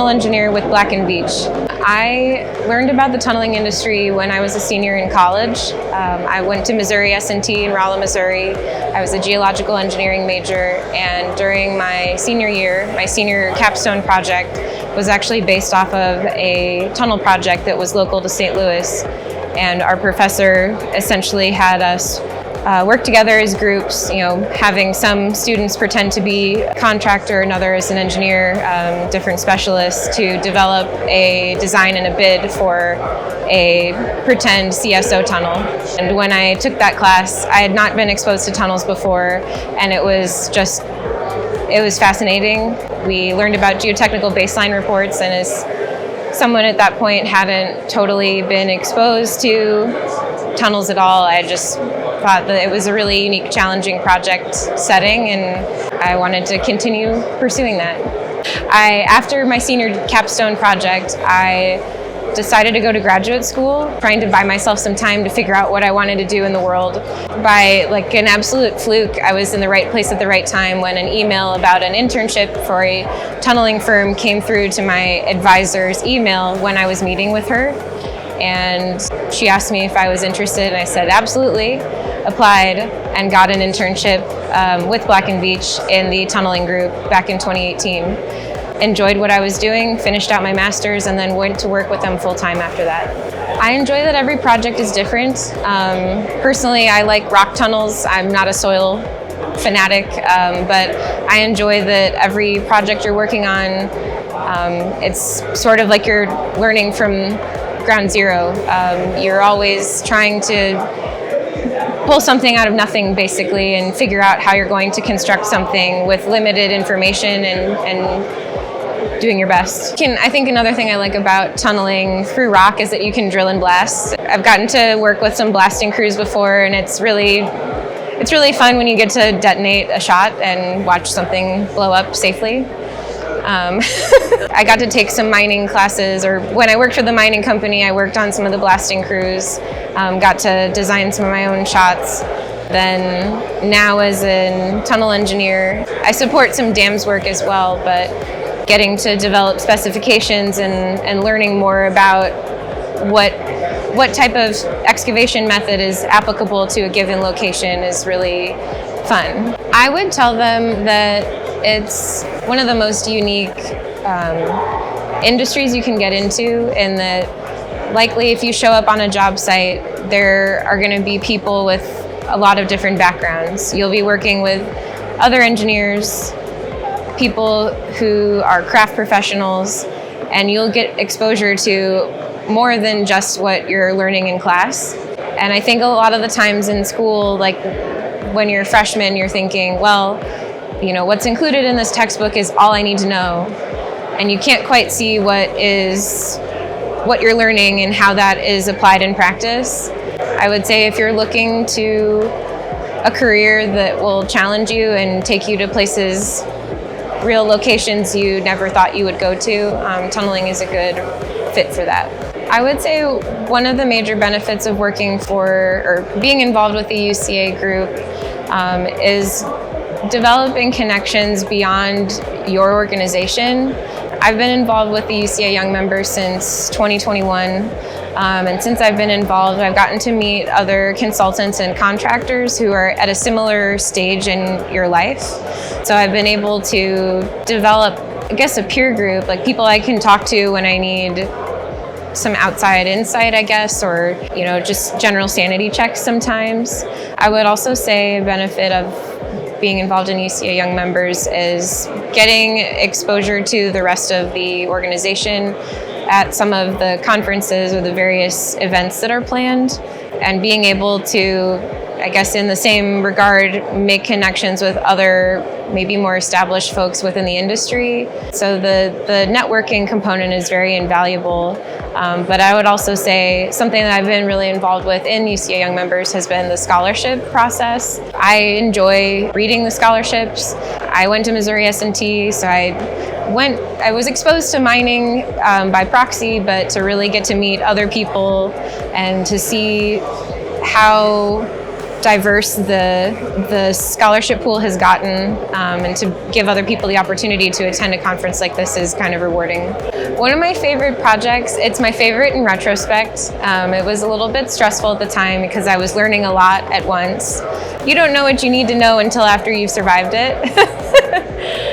tunnel engineer with Black Veatch. I learned about the tunneling industry when I was a senior in college. I went to Missouri S&T in Rolla, Missouri. I was a geological engineering major, and during my senior year, my senior capstone project was actually based off of a tunnel project that was local to St. Louis. And our professor essentially had us work together as groups, having some students pretend to be a contractor and others an engineer, different specialists, to develop a design and a bid for a pretend CSO tunnel. And when I took that class, I had not been exposed to tunnels before, and it was fascinating. We learned about geotechnical baseline reports, and as someone at that point hadn't totally been exposed to tunnels at all, I just thought that it was a really unique, challenging project setting, and I wanted to continue pursuing that. After my senior capstone project, I decided to go to graduate school, trying to buy myself some time to figure out what I wanted to do in the world. By an absolute fluke, I was in the right place at the right time when an email about an internship for a tunneling firm came through to my advisor's email when I was meeting with her. And she asked me if I was interested, and I said absolutely. Applied and got an internship with Black Veatch in the tunneling group back in 2018. Enjoyed what I was doing, finished out my master's, and then went to work with them full-time after that. I enjoy that every project is different. Personally, I like rock tunnels. I'm not a soil fanatic, but I enjoy that every project you're working on, it's sort of like you're learning from ground zero. You're always trying to pull something out of nothing, basically, and figure out how you're going to construct something with limited information and doing your best. I think another thing I like about tunneling through rock is that you can drill and blast. I've gotten to work with some blasting crews before, and it's really fun when you get to detonate a shot and watch something blow up safely. I got to take some mining classes, or when I worked for the mining company, I worked on some of the blasting crews, got to design some of my own shots. Then now as a tunnel engineer, I support some dams work as well, but getting to develop specifications and learning more about what type of excavation method is applicable to a given location is really fun. I would tell them that it's one of the most unique industries you can get into, and that likely if you show up on a job site, there are going to be people with a lot of different backgrounds. You'll be working with other engineers, people who are craft professionals, and you'll get exposure to more than just what you're learning in class. And I think a lot of the times in school, like when you're a freshman, you're thinking, well, what's included in this textbook is all I need to know. And you can't quite see what you're learning and how that is applied in practice. I would say if you're looking to a career that will challenge you and take you to places, real locations you never thought you would go to, tunneling is a good fit for that. I would say one of the major benefits of working for or being involved with the UCA group is developing connections beyond your organization. I've been involved with the UCA Young Members since 2021, and since I've been involved, I've gotten to meet other consultants and contractors who are at a similar stage in your life. So I've been able to develop, a peer group, like people I can talk to when I need some outside insight, or just general sanity checks sometimes. I would also say a benefit of being involved in UCA Young Members is getting exposure to the rest of the organization at some of the conferences or the various events that are planned, and being able to, in the same regard, make connections with other, maybe more established folks within the industry. So the networking component is very invaluable. But I would also say something that I've been really involved with in UCA Young Members has been the scholarship process. I enjoy reading the scholarships. I went to Missouri S&T, so I was exposed to mining by proxy, but to really get to meet other people and to see how diverse the scholarship pool has gotten, and to give other people the opportunity to attend a conference like this is kind of rewarding. One of my favorite projects, it's my favorite in retrospect. It was a little bit stressful at the time because I was learning a lot at once. You don't know what you need to know until after you've survived it.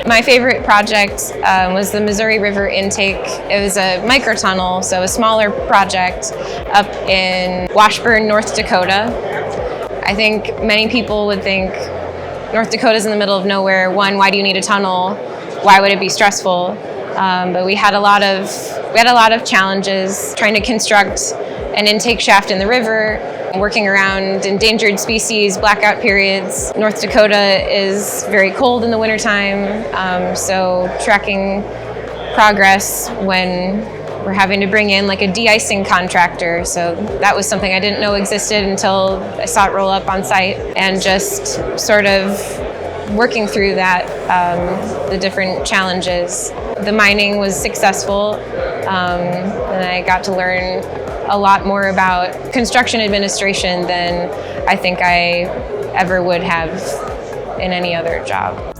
My favorite project was the Missouri River intake. It was a microtunnel, so a smaller project up in Washburn, North Dakota. I think many people would think North Dakota's in the middle of nowhere. One, why do you need a tunnel? Why would it be stressful? But we had a lot of challenges trying to construct an intake shaft in the river, working around endangered species, blackout periods. North Dakota is very cold in the wintertime, so tracking progress when we're having to bring in like a de-icing contractor. So that was something I didn't know existed until I saw it roll up on site, and just sort of working through that, the different challenges. The mining was successful, and I got to learn a lot more about construction administration than I think I ever would have in any other job.